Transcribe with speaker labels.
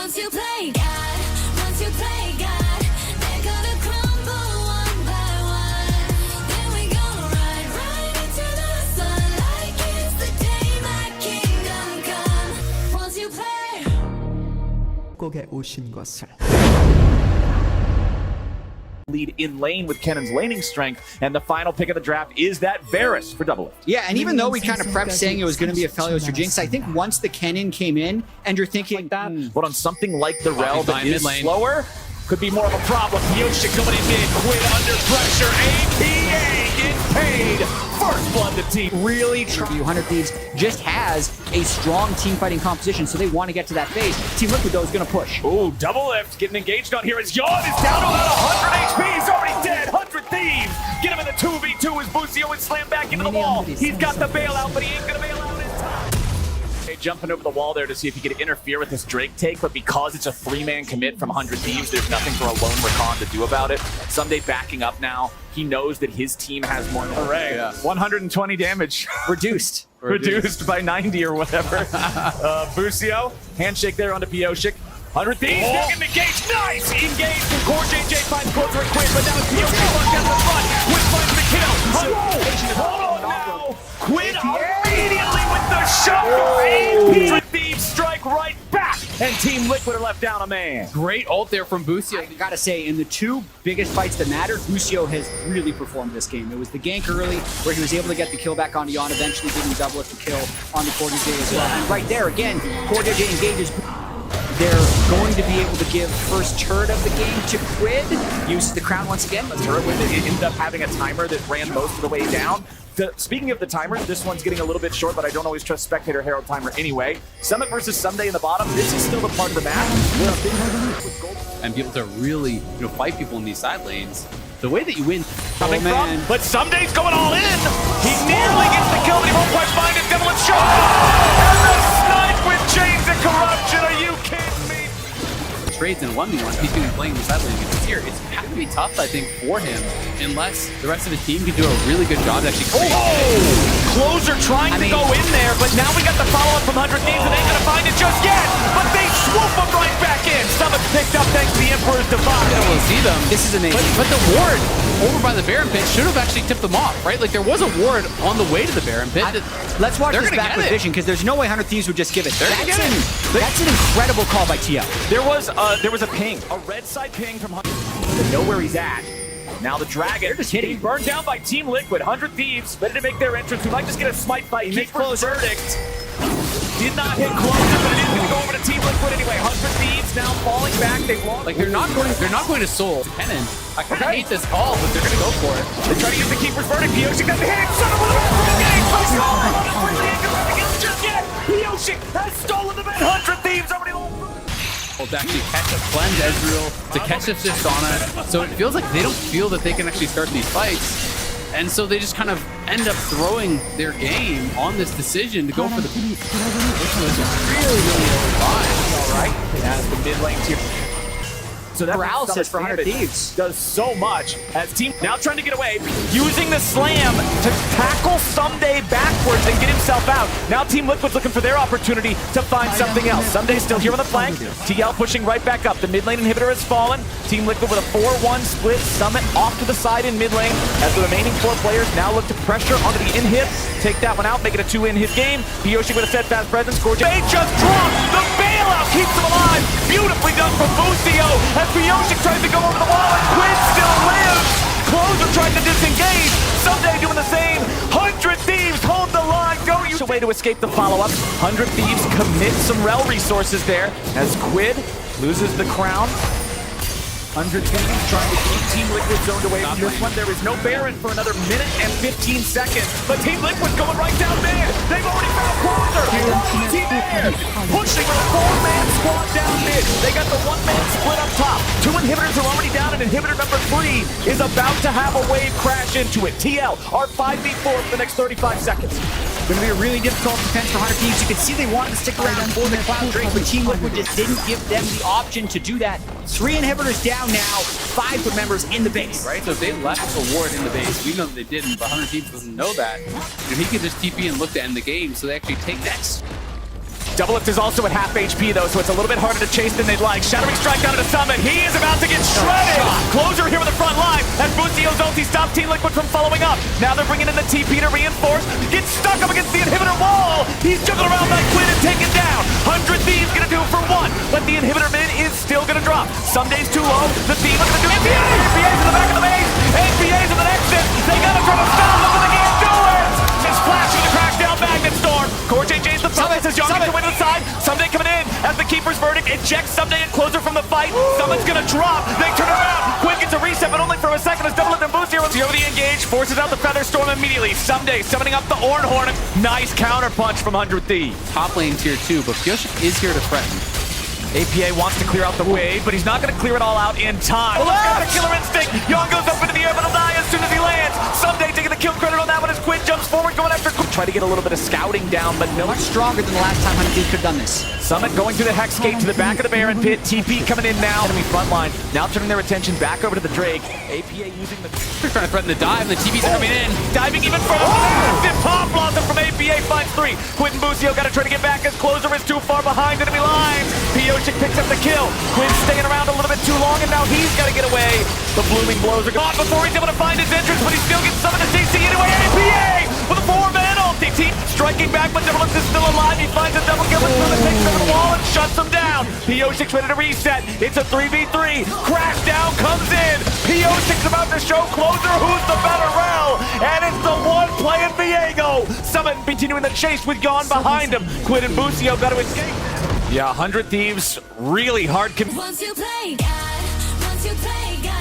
Speaker 1: Once you play God, once you play God, they're gonna crumble one by one. Then we gonna ride right into the sun like it's the day my kingdom come. Once you play.
Speaker 2: 꼭에 오신 것을.
Speaker 3: Lead in lane with Kennon's laning strength, and the final pick of the draft is that Varus for double lift.
Speaker 4: Yeah, and even though we kind of prepped saying it was going to be a Felios or Jinx, I think once the Kennen came in and you're thinking that,
Speaker 3: but on something like the Rel that is
Speaker 5: mid-lane.
Speaker 3: slower, could be more of a problem. Yoshi coming in mid, Quid under pressure, APA gets paid. First blood to team.
Speaker 4: really trying. 100 Thieves just has a strong team fighting composition, so they want to get to that phase. Team Liquid, though, is going to push.
Speaker 3: Ooh, double lift, getting engaged on here as Yawn is down to about 100 HP. He's already dead. 100 Thieves. Get him in the 2v2 as Busio is slammed back into the wall. He's got the bailout, but he ain't going to bail out in time. Jumping over the wall there to see if he could interfere with this Drake take, but because it's a three-man commit from 100 Thieves, there's nothing for a lone Rakan to do about it. Someday backing up now. He knows that his team has more. Hooray.
Speaker 5: Yeah.
Speaker 3: 120 damage.
Speaker 4: Reduced.
Speaker 3: Reduced by 90 or whatever. Busio, handshake there onto Pioshik. 100 Thieves, they're getting engaged. Nice! Engaged, and Core JJ finds closer and Quid, but now it's Pioshik runs down the front. Quid finds the kill. Hold on now. Quid immediately with the shovel. 100 Thieves strike right back, and Team Liquid are left down a man.
Speaker 5: Great ult there from Busio.
Speaker 4: I gotta say, in the two biggest fights that matter, Busio has really performed this game. It was the gank early, where he was able to get the kill back on Yawn, eventually giving double it the kill on the Core DJ as well. And right there, again, Core DJ engages. They're going to be able to give first turret of the game to Quid. Uses the crown once again.
Speaker 3: The turret with it ended up having a timer that ran most of the way down. Speaking of the timers, this one's getting a little bit short, but I don't always trust Spectator Herald timer anyway. Summit versus Someday in the bottom. This is still the part of the map where
Speaker 5: And be able to really, fight people in these side lanes. The way that you win
Speaker 3: coming from, but Someday's going all in. He nearly gets the kill, but he won't quite find it. Devil and shot. And the snipe with Chains of Corruption. Are you kidding me?
Speaker 5: trades in a 1v1, he's going to be playing the side lane against here. It's going to be tough, I think, for him, unless the rest of his team can do a really good job actually creating.
Speaker 3: Closer trying to go in there, but now we got the follow-up from 100 Thieves, and they ain't going to find it just yet. But they swoop them right back in. Summit's picked up thanks to the Emperor's Divine.
Speaker 5: Be able to see them.
Speaker 4: This is amazing.
Speaker 5: But the ward over by the Baron pit should have actually tipped them off, right? Like there was a ward on the way to the Baron pit.
Speaker 4: Let's watch this back with
Speaker 5: it.
Speaker 4: vision, because there's no way 100 Thieves would just give it.
Speaker 3: That's
Speaker 4: an incredible call by TL.
Speaker 3: There was a ping, a red side ping from 100 to know where he's at. Now the Dragon
Speaker 4: just hitting.
Speaker 3: burned down by Team Liquid. 100 Thieves ready to make their entrance. We might just get a smite fight. He close verdict. Did not hit closer, but it is going to go over to Team Liquid anyway. 100 Thieves now falling back. They've lost.
Speaker 5: Like they're not going to soul Kennen. I kind of hate this call, but they're going to go for it.
Speaker 3: They're trying to use the Keeper's verdict. Pioshik got the hit. Son of a Pioshik has stolen the 100 Thieves already lost.
Speaker 5: To actually catch a cleanse Ezreal, to catch a Tristana, so it feels like they don't feel that they can actually start these fights, and so they just kind of end up throwing their game on this decision to go for the really
Speaker 3: All right, as the mid lane tier. So that
Speaker 4: paralysis for 100 Thieves
Speaker 3: does so much as team now trying to get away, using the slam to tackle Someday backwards and get himself out. Now Team Liquid's looking for their opportunity to find something else. Someday's still here on the flank. TL pushing right back up. The mid lane inhibitor has fallen. Team Liquid with a 4-1 split. Summit off to the side in mid lane as the remaining 4 players now look to pressure onto the in-hit. Take that one out, make it a 2-in-hit game. Pioshik with a steadfast presence. They just dropped the bailout, keeps them alive. Beautifully done from Busio. As Pioshik tries to go over the wall, and Quid still lives. Closer trying to disengage. Someday doing the same. 100 Thieves hold the line. Don't use a way to escape the follow-up. 100 Thieves commit some rel resources there as Quid loses the crown. 100 Thieves trying to keep Team Liquid zoned away from this one. There is no Baron for another minute and 15 seconds. But Team Liquid going right down there. They've already found closer. Team there. Pushing with a 4-man squad down mid. They got the 1-man split up top. 2 inhibitors are already down, and inhibitor number 3 is about to have a wave crash into it. TL are 5v4 for the next 35 seconds.
Speaker 4: Going to be a really difficult defense for 100 Thieves. You can see they wanted to stick around for the Cloud Drake, but Team Liquid just didn't give them the option to do that. 3 inhibitors down now, 5 good members in the base.
Speaker 5: right? So if they left a ward in the base, we know that they didn't, but 100 Thieves doesn't know that. He could just TP and look to end the game, so they actually take next.
Speaker 3: Doublelift is also at half HP though, so it's a little bit harder to chase than they'd like. Shattering strike down to Summon. He is about to get shredded. Closer here with the front line. As Busio's ulti stopped Team Liquid from following up. Now they're bringing in the TP to reinforce. Gets stuck up against the inhibitor wall. He's juggling around like Quinn and taken down. 100 Thieves gonna do for one, but the inhibitor mid is still gonna drop. Sunday's too low. The team are gonna do APA's in the back of the base. APA's in the exit. They gotta try to stop them, but they can't do it. Just flash with the crackdown Magnet Storm. Core JJ's the front. Says Young gets the win to the side. Someday coming in as the keeper's verdict. Ejects Someday and Closer from the fight. Someone's gonna drop. They turn around. Quinn gets a reset, but only for a second as Doublelift and Busio over the engage. Forces out the Feather Storm immediately. Someday summoning up the Ornhorn. Nice counter punch from 100 Thieves.
Speaker 5: Top lane tier 2, but Pioshik is here to threaten.
Speaker 3: APA wants to clear out the wave, but he's not going to clear it all out in time. Oh, let's go to Killer Instinct. Young goes up into the air, but he'll die as soon as he lands. Someday taking the kill credit on that one as Quinn jumps forward, going after Quinn. Try to get a little bit of scouting down, but no.
Speaker 4: Much stronger than the last time Hunter could have done this.
Speaker 3: Summit going through the Hex Gate to the back of the Baron Pit. TP coming in now. Enemy frontline now turning their attention back over to the Drake. APA using the...
Speaker 5: They're trying to threaten the dive, and the TPs are coming in.
Speaker 3: Diving even further. Massive pop blossom from APA finds 3. Quinn and Busio got to try to get back as Closer is too far behind enemy lines. Pioshik picks up the kill. Quinn's staying around a little bit too long, and now he's got to get away. The blooming blows are gone before he's able to find his entrance, but he still gets summoned to CC anyway. APA with a 4-man ulti. Team striking back, but Doublelift is still alive. He finds a double kill, but takes over the wall and shuts him down. Pioshik's ready to reset. It's a 3v3. Crash down comes in. Pioshik's about to show Closer who's the better rel, and it's the one playing Viego. Summit continuing the chase with Yon behind him. Quinn and Busio got to escape. Yeah, 100 Thieves really hard.
Speaker 1: Once you play God, once you play God.